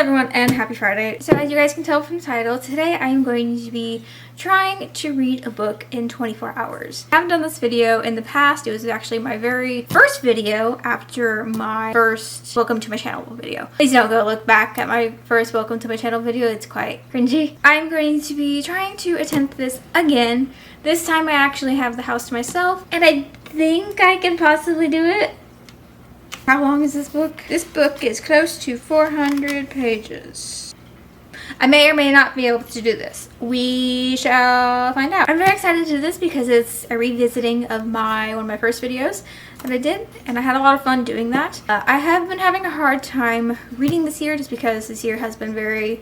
everyone and happy Friday. So as you guys can tell from the title, today I am going to be trying to read a book in 24 hours. I haven't done this video in the past. It was actually my very first video after my first welcome to my channel video. Please don't go look back at my first welcome to my channel video. It's quite cringy. I'm going to be trying to attempt this again. This time I actually have the house to myself and I think I can possibly do it. How long is this book? This book is close to 400 pages. I may or may not be able to do this. We shall find out. I'm very excited to do this because it's a revisiting of one of my first videos that I did, and I had a lot of fun doing that. I have been having a hard time reading this year just because this year has been very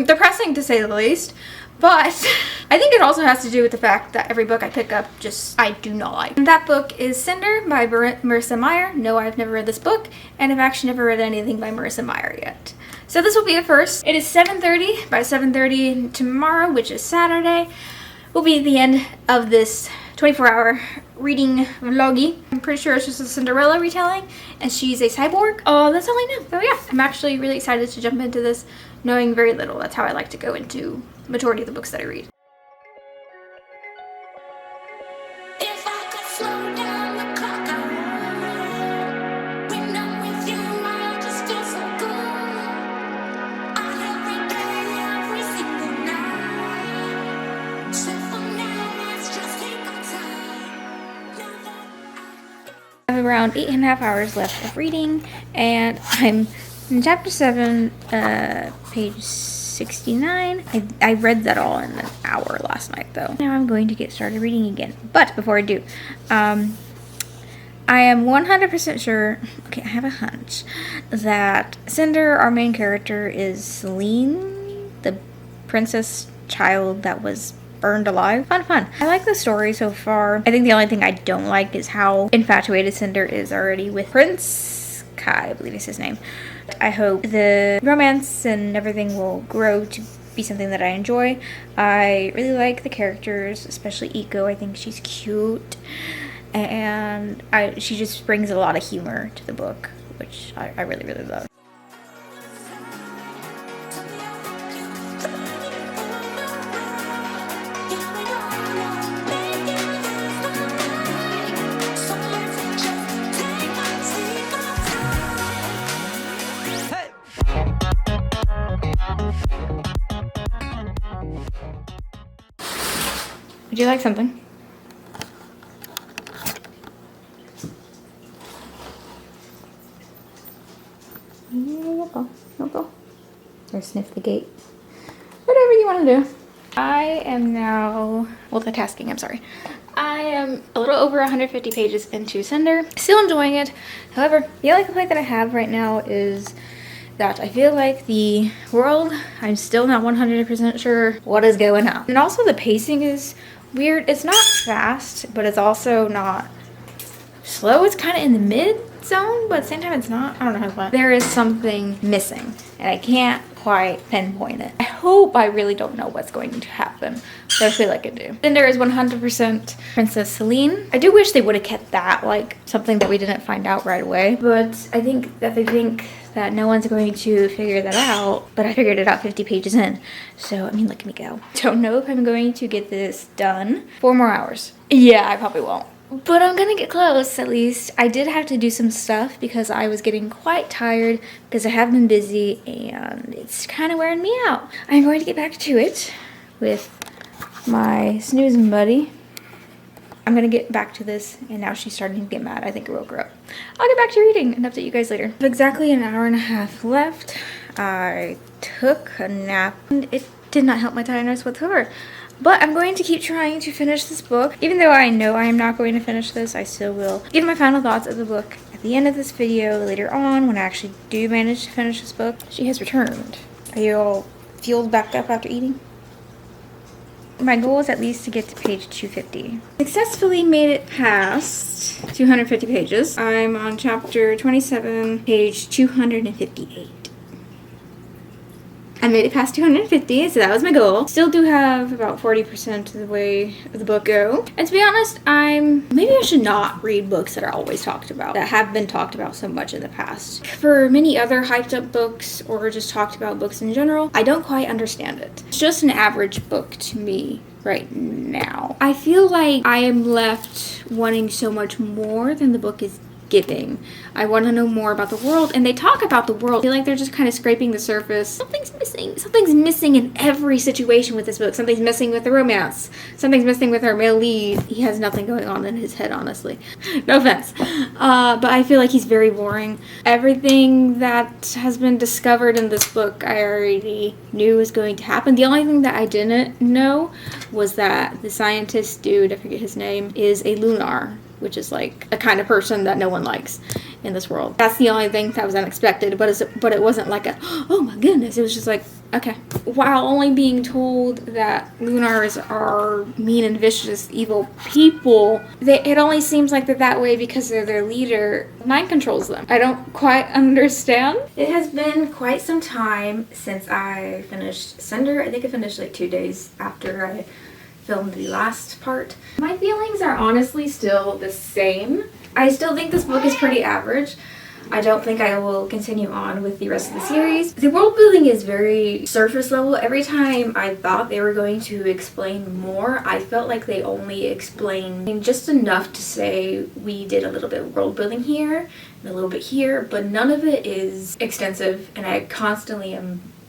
depressing to say the least. But I think it also has to do with the fact that every book I pick up I do not like. And that book is Cinder by Marissa Meyer. No, I've never read this book, and I've actually never read anything by Marissa Meyer yet. So this will be the first. It is 7:30. By 7:30 tomorrow, which is Saturday, will be the end of this 24-hour reading vloggy. I'm pretty sure it's just a Cinderella retelling, and she's a cyborg. Oh, that's all I know. So yeah, I'm actually really excited to jump into this, knowing very little. That's how I like to go into majority of the books that I read. I have around 8.5 hours left of reading, and I'm in chapter 7, page 69. I read that all in an hour last night though. Now I'm going to get started reading again. But before I do, I am 100% sure, okay, I have a hunch, that Cinder, our main character, is Celine, the princess child that was burned alive. Fun. I like the story so far. I think the only thing I don't like is how infatuated Cinder is already with Prince Kai, I believe is his name. I hope the romance and everything will grow to be something that I enjoy. I really like the characters, especially Iko. I think she's cute, and she just brings a lot of humor to the book, which I really love. Would you like something? Yeah, go. Or sniff the gate. Whatever you want to do. I am now multitasking, I'm sorry. I am a little over 150 pages into Cinder. Still enjoying it. However, the only complaint that I have right now is that I feel like the world, I'm still not 100% sure what is going on. And also the pacing is weird. It's not fast, but it's also not slow. It's kind of in the mid zone, but at the same time it's not. I don't know how to explain it. There is something missing, and I can't quite pinpoint it. I really don't know what's going to happen, but I feel like I do. Cinder is 100% Princess Celine. I do wish they would have kept that, like, something that we didn't find out right away, but I think that they think that no one's going to figure that out, but I figured it out 50 pages in. So, I mean, look at me go. Don't know if I'm going to get this done. 4 more hours. Yeah, I probably won't. But I'm gonna get close, at least. I did have to do some stuff because I was getting quite tired because I have been busy and it's kind of wearing me out. I'm going to get back to it with my snoozing buddy. I'm gonna get back to this, and now she's starting to get mad. I think it woke her up. I'll get back to reading and update you guys later. Exactly an hour and a half left. I took a nap and it did not help my tiredness whatsoever. But I'm going to keep trying to finish this book. Even though I know I am not going to finish this, I still will give my final thoughts of the book at the end of this video later on when I actually do manage to finish this book. She has returned. Are you all fueled back up after eating? My goal is at least to get to page 250. Successfully made it past 250 pages. I'm on chapter 27, page 258. I made it past 250, so that was my goal. Still do have about 40% of the way of the book go. And to be honest, maybe I should not read books that are always talked about, that have been talked about so much in the past. For many other hyped up books or just talked about books in general, I don't quite understand it. It's just an average book to me right now. I feel like I am left wanting so much more than the book is giving. I want to know more about the world, and they talk about the world. I feel like they're just kind of scraping the surface. Something's missing. Something's missing in every situation with this book. Something's missing with the romance. Something's missing with our male lead. He has nothing going on in his head, honestly. No offense. But I feel like he's very boring. Everything that has been discovered in this book, I already knew was going to happen. The only thing that I didn't know was that the scientist dude, I forget his name, is a lunar, which is like a kind of person that no one likes in this world. That's the only thing that was unexpected, but it wasn't like a, oh my goodness, it was just like, okay. While only being told that Lunars are mean and vicious, evil people, it only seems like they're that way because they're their leader. Mind controls them. I don't quite understand. It has been quite some time since I finished Cinder. I think I finished like 2 days after I filmed the last part. My feelings are honestly still the same. I still think this book is pretty average. I don't think I will continue on with the rest of the series. The world building is very surface level. Every time I thought they were going to explain more, I felt like they only explained just enough to say we did a little bit of world building here and a little bit here, but none of it is extensive, and I constantly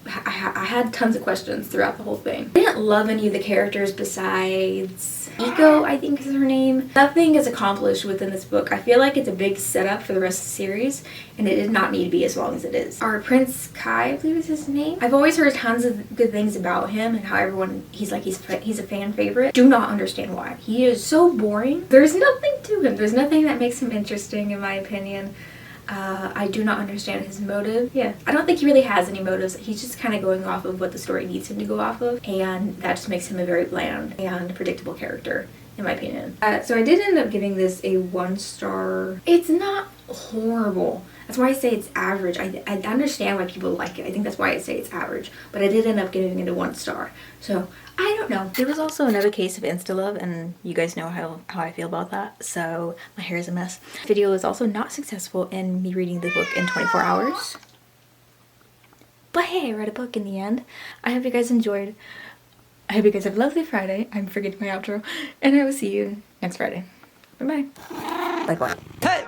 I had tons of questions throughout the whole thing. I didn't love any of the characters besides Eco, I think is her name. Nothing is accomplished within this book. I feel like it's a big setup for the rest of the series, and it did not need to be as long as it is. Our Prince Kai, I believe is his name. I've always heard tons of good things about him and how everyone, he's a fan favorite. Do not understand why. He is so boring. There's nothing to him. There's nothing that makes him interesting in my opinion. I do not understand his motive. Yeah, I don't think he really has any motives. He's just kind of going off of what the story needs him to go off of, and that just makes him a very bland and predictable character, in my opinion. So I did end up giving this a 1 star. It's not horrible. That's why I say it's average. I understand why people like it. I think that's why I say it's average. But I did end up giving it a 1 star. So, I don't know. There was also another case of insta-love, and you guys know how I feel about that. So, my hair is a mess. The video was also not successful in me reading the book in 24 hours. But hey, I read a book in the end. I hope you guys enjoyed. I hope you guys have a lovely Friday. I'm forgetting my outro. And I will see you next Friday. Bye-bye. Like what? Hey!